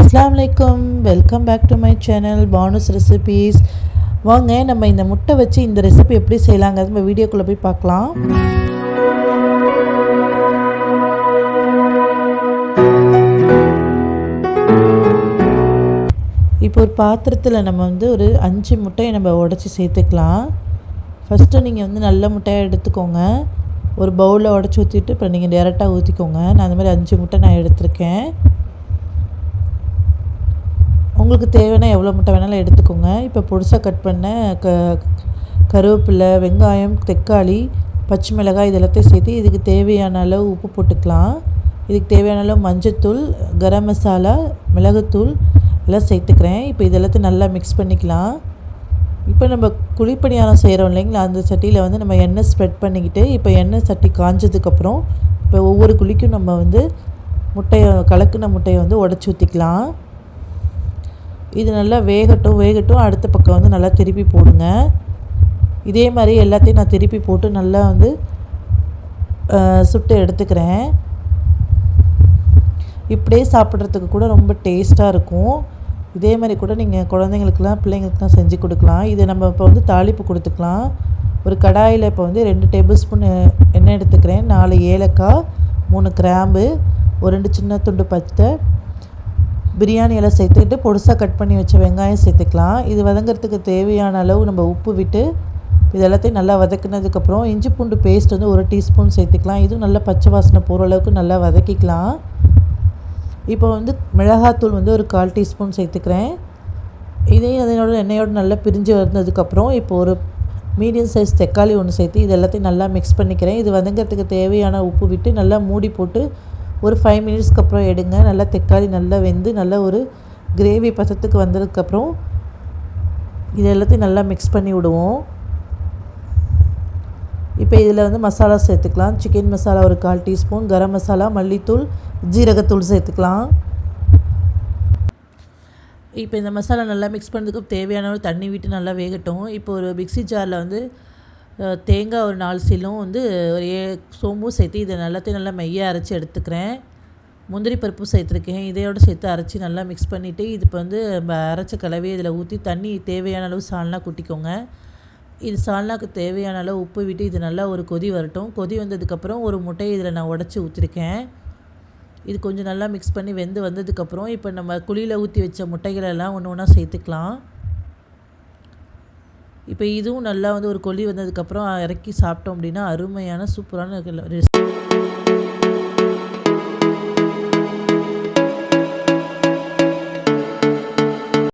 அஸ்ஸலாமு அலைக்கும், welcome back to my channel Banu's recipes. வாங்க நம்ம இந்த முட்டை வச்சு இந்த ரெசிபி எப்படி செய்யலாங்கிறது நம்ம வீடியோக்குள்ளே போய் பார்க்கலாம். இப்போ ஒரு பாத்திரத்தில் நம்ம ஒரு 5 முட்டையை நம்ம உடச்சி சேர்த்துக்கலாம். ஃபஸ்ட்டு நீங்கள் நல்ல முட்டையாக எடுத்துக்கோங்க. ஒரு பவுலில் உடச்சி ஊற்றிட்டு இப்போ நீங்கள் டேரெக்டாக ஊற்றிக்கோங்க. நான் அந்த மாதிரி 5 முட்டை நான் எடுத்திருக்கேன். உங்களுக்கு தேவையான எவ்வளோ முட்டை வேணாலும் எடுத்துக்கோங்க. இப்போ பொடிசாக கட் பண்ண கருவேப்பிலை, வெங்காயம், தக்காளி, பச்சை மிளகாய் இதெல்லாத்தையும் சேர்த்து இதுக்கு தேவையான அளவு உப்பு போட்டுக்கலாம். இதுக்கு தேவையான அளவு மஞ்சத்தூள், கரம் மசாலா, மிளகுத்தூள் எல்லாம் சேர்த்துக்கிறேன். இப்போ இதெல்லாத்தையும் நல்லா மிக்ஸ் பண்ணிக்கலாம். இப்போ நம்ம குழிப்பணியாரம் செய்கிறோம் இல்லைங்களா, அந்த சட்டியில் நம்ம எண்ணெய் ஸ்ப்ரெட் பண்ணிக்கிட்டு இப்போ எண்ணெய் சட்டி காஞ்சதுக்கப்புறம் இப்போ ஒவ்வொரு குழிக்கும் நம்ம முட்டையை கலக்கின முட்டையை உடச்சி ஊற்றிக்கலாம். இது நல்லா வேகட்டும். அடுத்த பக்கம் நல்லா திருப்பி போடுங்க. இதே மாதிரி எல்லாத்தையும் நான் திருப்பி போட்டு நல்லா சுட்டு எடுத்துக்கிறேன். இப்படியே சாப்பிட்றதுக்கு கூட ரொம்ப டேஸ்ட்டாக இருக்கும். இதே மாதிரி கூட நீங்கள் குழந்தைங்களுக்குலாம் பிள்ளைங்களுக்குலாம் செஞ்சு கொடுக்கலாம். இதை நம்ம இப்போ தாளிப்பு கொடுத்துக்கலாம். ஒரு கடாயில் இப்போ 2 டேபிள் ஸ்பூன் எண்ணெய் எடுத்துக்கிறேன். 4 ஏலக்காய், 3 கிராம்பு, ஒரு 2 சின்ன துண்டு பட்டை, பிரியாணி எல்லாம் சேர்த்துக்கிட்டு பொடிசாக கட் பண்ணி வச்ச வெங்காயம் சேர்த்துக்கலாம். இது வதங்கிறதுக்கு தேவையான அளவு நம்ம உப்பு விட்டு இது எல்லாத்தையும் நல்லா வதக்கினதுக்கப்புறம் இஞ்சி பூண்டு பேஸ்ட் 1 டீஸ்பூன் சேர்த்துக்கலாம். இதுவும் நல்லா பச்சை வாசனை போகிற அளவுக்கு நல்லா வதக்கிக்கலாம். இப்போ மிளகாத்தூள் ஒரு 1/4 டீஸ்பூன் சேர்த்துக்கிறேன். இதையும் அதனோட எண்ணெயோடு நல்லா பிரிஞ்சு வந்ததுக்கப்புறம் இப்போ ஒரு மீடியம் சைஸ் தக்காளி 1 சேர்த்து இது எல்லாத்தையும் நல்லா மிக்ஸ் பண்ணிக்கிறேன். இது வதங்கிறதுக்கு தேவையான உப்பு விட்டு நல்லா மூடி போட்டு ஒரு 5 மினிட்ஸ்க்கு அப்புறம் எடுங்க. நல்லா தக்காளி நல்லா வெந்து நல்லா ஒரு கிரேவி பதத்துக்கு வந்ததுக்கப்புறம் இது எல்லாத்தையும் நல்லா மிக்ஸ் பண்ணி விடுவோம். இப்போ இதில் மசாலா சேர்த்துக்கலாம். சிக்கன் மசாலா ஒரு 1/4 டீஸ்பூன், கரம் மசாலா, மல்லித்தூள், ஜீரகத்தூள் சேர்த்துக்கலாம். இப்போ இந்த மசாலா நல்லா மிக்ஸ் பண்ணுறதுக்கு தேவையான தண்ணி விட்டு நல்லா வேகட்டும். இப்போ ஒரு மிக்ஸி ஜாரில் தேங்காய் ஒரு 4 சீலும் ஒரு சோம்பும் சேர்த்து இதை எல்லாத்தையும் நல்லா மையாக அரைச்சி எடுத்துக்கிறேன். முந்திரி பருப்பு சேர்த்துருக்கேன். இதையோடு சேர்த்து அரைச்சி நல்லா மிக்ஸ் பண்ணிவிட்டு இது இப்போ அரைச்ச கலவையை இதில் ஊற்றி தண்ணி தேவையான அளவு சால்னா கூட்டிக்கோங்க. இது சால்னாக்கு தேவையான அளவு உப்பு விட்டு இது நல்லா ஒரு கொதி வரட்டும். கொதி வந்ததுக்கப்புறம் ஒரு முட்டையை இதில் நான் உடச்சி ஊற்றிருக்கேன். இது கொஞ்சம் நல்லா மிக்ஸ் பண்ணி வெந்து வந்ததுக்கப்புறம் இப்போ நம்ம குழியில் ஊற்றி வச்ச முட்டைகளெல்லாம் ஒன்று ஒன்றா சேர்த்துக்கலாம். இப்போ இதுவும் நல்லா ஒரு கொதி வந்ததுக்கப்புறம் இறக்கி சாப்பிட்டோம் அப்படின்னா அருமையான சூப்பரான